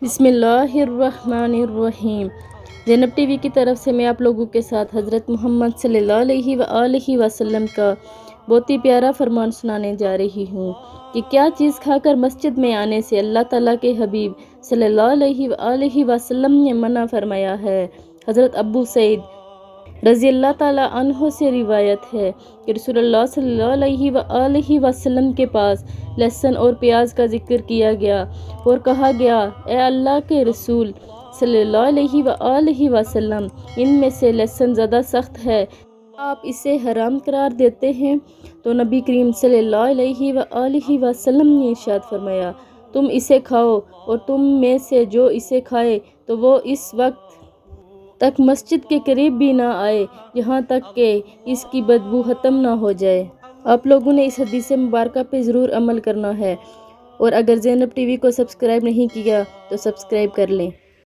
بسم اللہ الرحمن الرحیم۔ زینب ٹی وی کی طرف سے میں آپ لوگوں کے ساتھ حضرت محمد صلی اللہ علیہ وآلہ وسلم کا بہت ہی پیارا فرمان سنانے جا رہی ہوں کہ کیا چیز کھا کر مسجد میں آنے سے اللہ تعالیٰ کے حبیب صلی اللہ علیہ وآلہ وسلم نے منع فرمایا ہے۔ حضرت ابو سعید رضی اللہ تعالیٰ عنہ سے روایت ہے کہ رسول اللہ صلی اللہ علیہ وآلہ وسلم کے پاس لہسن اور پیاز کا ذکر کیا گیا اور کہا گیا، اے اللہ کے رسول صلی اللہ علیہ وآلہ وسلم، ان میں سے لہسن زیادہ سخت ہے، آپ اسے حرام قرار دیتے ہیں؟ تو نبی کریم صلی اللہ علیہ وآلہ وسلم نے ارشاد فرمایا، تم اسے کھاؤ، اور تم میں سے جو اسے کھائے تو وہ اس وقت تک مسجد کے قریب بھی نہ آئے جہاں تک کہ اس کی بدبو ختم نہ ہو جائے۔ آپ لوگوں نے اس حدیث مبارکہ پہ ضرور عمل کرنا ہے، اور اگر زینب ٹی وی کو سبسکرائب نہیں کیا تو سبسکرائب کر لیں۔